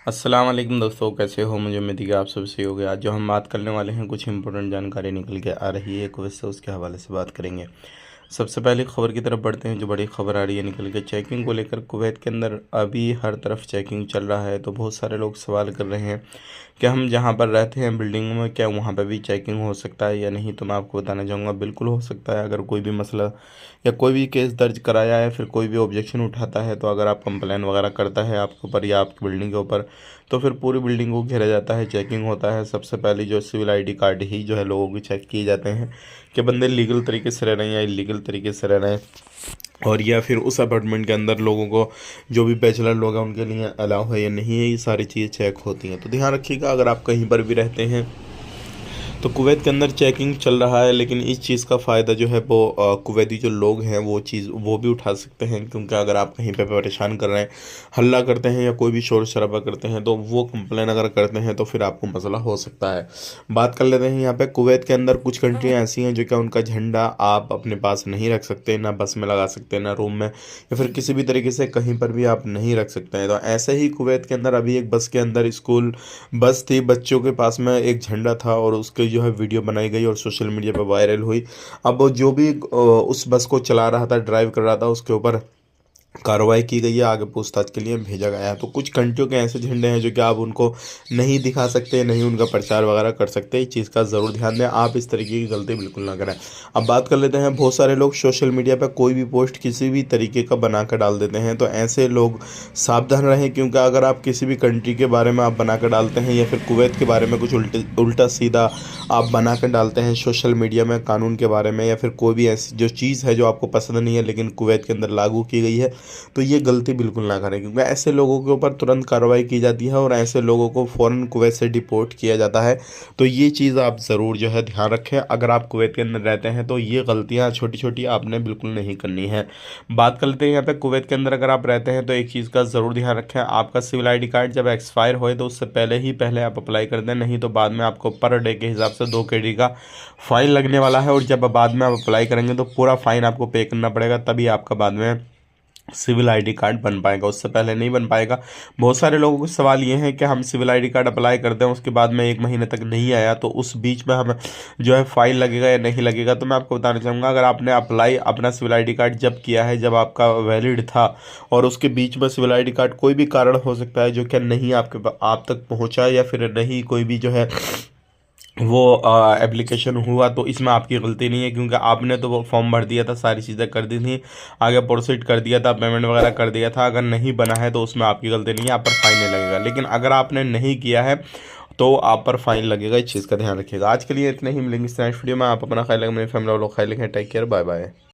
अस्सलाम वालेकुम दोस्तों, कैसे हो? मुझे उम्मीद है कि आप सब सही हो गए। आज जो हम बात करने वाले हैं, कुछ इंपॉर्टेंट जानकारी निकल के आ रही है कुवैत से, उसके हवाले से बात करेंगे। सबसे पहले खबर की तरफ बढ़ते हैं। जो बड़ी खबर आ रही है निकल के चेकिंग को लेकर, कुवैत के अंदर अभी हर तरफ चेकिंग चल रहा है। तो बहुत सारे लोग सवाल कर रहे हैं कि हम जहाँ पर रहते हैं बिल्डिंग में, क्या वहाँ पर भी चेकिंग हो सकता है या नहीं। तो मैं आपको बताना चाहूँगा, बिल्कुल हो सकता है। अगर कोई भी मसला या कोई भी केस दर्ज कराया है, फिर कोई भी ऑब्जेक्शन उठाता है, तो अगर आप कंप्लेन वगैरह करता है आपके ऊपर या आपकी बिल्डिंग के ऊपर, तो फिर पूरी बिल्डिंग को घेरा जाता है, चेकिंग होता है। सबसे पहले जो सिविल आईडी कार्ड ही जो है लोगों के चेक किए जाते हैं कि बंदे लीगल तरीके से रह रहे हैं या इलीगल तरीके से रह रहे हैं। और या फिर उस अपार्टमेंट के अंदर लोगों को, जो भी बैचलर लोग हैं उनके लिए अलाउ है या नहीं है, ये सारी चीज़ चेक होती हैं। तो ध्यान रखिएगा, अगर आप कहीं पर भी रहते हैं तो कुवैत के अंदर चेकिंग चल रहा है। लेकिन इस चीज़ का फ़ायदा जो है वो कुवैती जो लोग हैं वो भी उठा सकते हैं। क्योंकि अगर आप कहीं पे परेशान कर रहे हैं, हल्ला करते हैं या कोई भी शोर शराबा करते हैं, तो वो कंप्लेन अगर करते हैं तो फिर आपको मसला हो सकता है। बात कर लेते हैं यहाँ पे कुवैत के अंदर कुछ कंट्रियाँ ऐसी हैं जो कि उनका झंडा आप अपने पास नहीं रख सकते, ना बस में लगा सकते, ना रूम में, या फिर किसी भी तरीके से कहीं पर भी आप नहीं रख सकते हैं। तो ऐसे ही कुवैत के अंदर अभी एक बस के अंदर, स्कूल बस थी, बच्चों के पास में एक झंडा था और उसके जो है वीडियो बनाई गई और सोशल मीडिया पर वायरल हुई। अब जो भी उस बस को चला रहा था, ड्राइव कर रहा था, उसके ऊपर कार्रवाई की गई है, आगे पूछताछ के लिए भेजा गया है। तो कुछ कंट्रियों के ऐसे झंडे हैं जो कि आप उनको नहीं दिखा सकते, नहीं उनका प्रचार वगैरह कर सकते। इस चीज़ का ज़रूर ध्यान दें, आप इस तरीके की गलती बिल्कुल ना करें। अब बात कर लेते हैं, बहुत सारे लोग सोशल मीडिया पर कोई भी पोस्ट किसी भी तरीके का बना कर डाल देते हैं। तो ऐसे लोग सावधान रहें, क्योंकि अगर आप किसी भी कंट्री के बारे में आप बना कर डालते हैं या फिर कुवैत के बारे में कुछ उल्टा सीधा आप बना कर डालते हैं सोशल मीडिया में, कानून के बारे में, या फिर कोई भी ऐसी जो चीज़ है जो आपको पसंद नहीं है लेकिन कुवैत के अंदर लागू की गई है, तो ये गलती बिल्कुल ना करें। क्योंकि ऐसे लोगों के ऊपर तुरंत कार्रवाई की जाती है और ऐसे लोगों को फ़ौरन कुवैत से डिपोर्ट किया जाता है। तो ये चीज़ आप ज़रूर जो है ध्यान रखें। अगर आप कुवैत के अंदर रहते हैं तो ये गलतियाँ छोटी छोटी आपने बिल्कुल नहीं करनी है। बात कर लेते हैं यहाँ पे कुवैत के अंदर अगर आप रहते हैं तो एक चीज़ का ज़रूर ध्यान रखें, आपका सिविल आईडी कार्ड जब एक्सपायर होए तो उससे पहले आप अप्लाई कर दें, नहीं तो बाद में आपको पर डे के हिसाब से 2 KD का फ़ाइन लगने वाला है। और जब बाद में आप अप्लाई करेंगे तो पूरा फ़ाइन आपको पे करना पड़ेगा, तभी आपका बाद में सिविल आईडी कार्ड बन पाएगा, उससे पहले नहीं बन पाएगा। बहुत सारे लोगों के सवाल ये हैं कि हम सिविल आईडी कार्ड अप्लाई करते हैं, उसके बाद में 1 महीने तक नहीं आया, तो उस बीच में हमें जो है फाइन लगेगा या नहीं लगेगा। तो मैं आपको बताना चाहूँगा, अगर आपने अप्लाई अपना सिविल आईडी कार्ड जब किया है, जब आपका वैलिड था, और उसके बीच में सिविल आईडी कार्ड कोई भी कारण हो सकता है जो क्या नहीं आप तक पहुँचा, या फिर नहीं कोई भी जो है वो एप्लीकेशन हुआ, तो इसमें आपकी गलती नहीं है। क्योंकि आपने तो वो फॉर्म भर दिया था, सारी चीज़ें कर दी थी, आगे प्रोसीड कर दिया था, पेमेंट वगैरह कर दिया था। अगर नहीं बना है तो उसमें आपकी गलती नहीं है, आप पर फाइन नहीं लगेगा। लेकिन अगर आपने नहीं किया है तो आप पर फाइन लगेगा। इस चीज़ का ध्यान रखिएगा। आज के लिए इतना ही, मिलेंगे इस नेक्स्ट वीडियो में। आप अपना ख्याल रखें, मेरी फैमिली वालों का ख्याल रखें। Take care, bye bye.